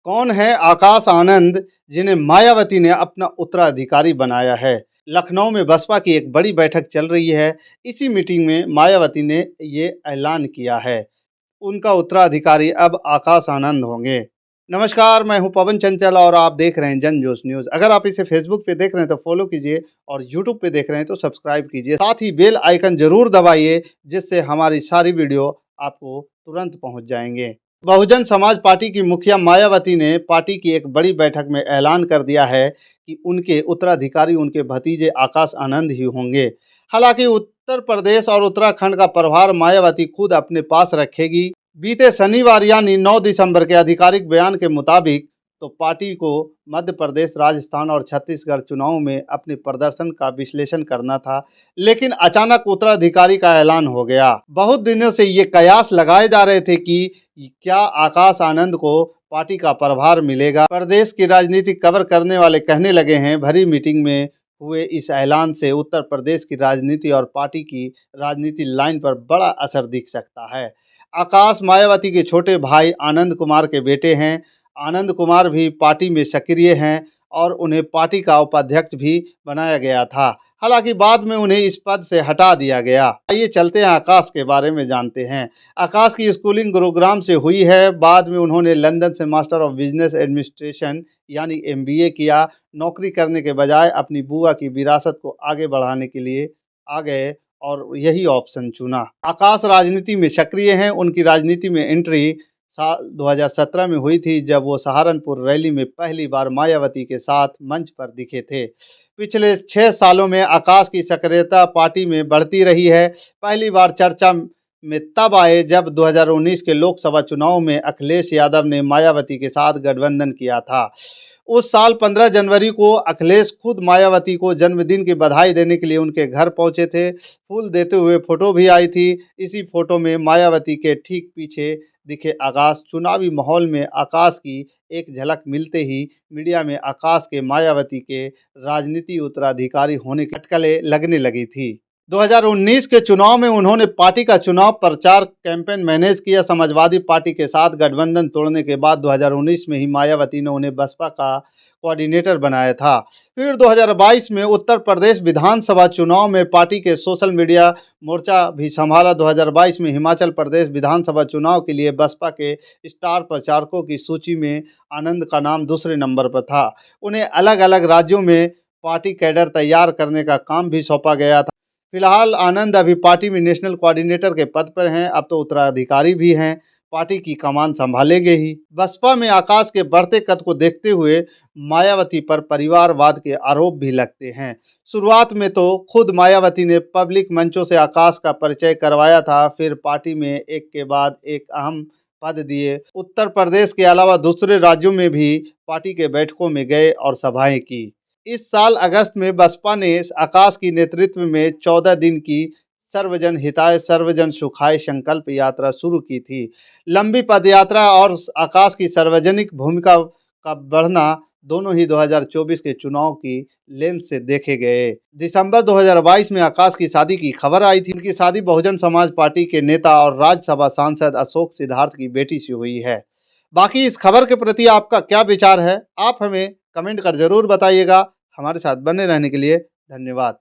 कौन है आकाश आनंद जिन्हें मायावती ने अपना उत्तराधिकारी बनाया है? लखनऊ में बसपा की एक बड़ी बैठक चल रही है। इसी मीटिंग में मायावती ने ये ऐलान किया है। उनका उत्तराधिकारी अब आकाश आनंद होंगे। नमस्कार, मैं हूं पवन चंचल और आप देख रहे हैं जन जोश न्यूज़। अगर आप इसे फेसबुक पे देख रहे हैं तो फॉलो कीजिए और यूट्यूब पे देख रहे हैं तो सब्सक्राइब कीजिए। साथ ही बेल आइकन जरूर दबाइए, जिससे हमारी सारी वीडियो आपको तुरंत पहुंच जाएंगे। बहुजन समाज पार्टी की मुखिया मायावती ने पार्टी की एक बड़ी बैठक में ऐलान कर दिया है कि उनके उत्तराधिकारी उनके भतीजे आकाश आनंद ही होंगे। हालांकि उत्तर प्रदेश और उत्तराखंड का प्रभार मायावती खुद अपने पास रखेगी। बीते शनिवार यानी 9 दिसंबर के आधिकारिक बयान के मुताबिक तो पार्टी को मध्य प्रदेश, राजस्थान और छत्तीसगढ़ चुनाव में अपने प्रदर्शन का विश्लेषण करना था, लेकिन अचानक उत्तराधिकारी का ऐलान हो गया। बहुत दिनों से ये कयास लगाए जा रहे थे कि क्या आकाश आनंद को पार्टी का प्रभार मिलेगा। प्रदेश की राजनीति कवर करने वाले कहने लगे हैं, भरी मीटिंग में हुए इस ऐलान से उत्तर प्रदेश की राजनीति और पार्टी की राजनीति लाइन पर बड़ा असर दिख सकता है। आकाश मायावती के छोटे भाई आनंद कुमार के बेटे हैं। आनंद कुमार भी पार्टी में सक्रिय हैं और उन्हें पार्टी का उपाध्यक्ष भी बनाया गया था। हालांकि बाद में उन्हें इस पद से हटा दिया गया। आइए चलते हैं आकाश के बारे में जानते हैं। आकाश की स्कूलिंग गुरुग्राम से हुई है। बाद में उन्होंने लंदन से मास्टर ऑफ बिजनेस एडमिनिस्ट्रेशन यानी MBA किया। नौकरी करने के बजाय अपनी बुआ की विरासत को आगे बढ़ाने के लिए आ गए और यही ऑप्शन चुना। आकाश राजनीति में सक्रिय हैं। उनकी राजनीति में एंट्री साल 2017 में हुई थी, जब वो सहारनपुर रैली में पहली बार मायावती के साथ मंच पर दिखे थे। पिछले 6 सालों में आकाश की सक्रियता पार्टी में बढ़ती रही है। पहली बार चर्चा में तब आए जब 2019 के लोकसभा चुनाव में अखिलेश यादव ने मायावती के साथ गठबंधन किया था। उस साल 15 जनवरी को अखिलेश खुद मायावती को जन्मदिन की बधाई देने के लिए उनके घर पहुंचे थे। फूल देते हुए फोटो भी आई थी। इसी फोटो में मायावती के ठीक पीछे दिखे आकाश। चुनावी माहौल में आकाश की एक झलक मिलते ही मीडिया में आकाश के मायावती के राजनीति उत्तराधिकारी होने की अटकलें लगने लगी थी। 2019 के चुनाव में उन्होंने पार्टी का चुनाव प्रचार कैंपेन मैनेज किया। समाजवादी पार्टी के साथ गठबंधन तोड़ने के बाद 2019 में ही मायावती ने उन्हें बसपा का कोऑर्डिनेटर बनाया था। फिर 2022 में उत्तर प्रदेश विधानसभा चुनाव में पार्टी के सोशल मीडिया मोर्चा भी संभाला। 2022 में हिमाचल प्रदेश विधानसभा चुनाव के लिए बसपा के स्टार प्रचारकों की सूची में आनंद का नाम दूसरे नंबर पर था। उन्हें अलग अलग राज्यों में पार्टी कैडर तैयार करने का काम भी सौंपा गया था। फिलहाल आनंद अभी पार्टी में नेशनल कोऑर्डिनेटर के पद पर हैं। अब तो उत्तराधिकारी भी हैं, पार्टी की कमान संभालेंगे ही। बसपा में आकाश के बढ़ते कद को देखते हुए मायावती पर परिवारवाद के आरोप भी लगते हैं। शुरुआत में तो खुद मायावती ने पब्लिक मंचों से आकाश का परिचय करवाया था, फिर पार्टी में एक के बाद एक अहम पद दिए। उत्तर प्रदेश के अलावा दूसरे राज्यों में भी पार्टी के बैठकों में गए और सभाएं की। इस साल अगस्त में बसपा ने आकाश की नेतृत्व में 14 दिन की सर्वजन हिताय सर्वजन सुखाय संकल्प यात्रा शुरू की थी। लंबी पदयात्रा और आकाश की सार्वजनिक भूमिका का बढ़ना दोनों ही 2024 के चुनाव की लेंस से देखे गए। दिसंबर 2022 में आकाश की शादी की खबर आई थी। उनकी शादी बहुजन समाज पार्टी के नेता और राज्यसभा सांसद अशोक सिद्धार्थ की बेटी से हुई है। बाकी इस खबर के प्रति आपका क्या विचार है, आप हमें कमेंट कर जरूर बताइएगा। हमारे साथ बने रहने के लिए धन्यवाद।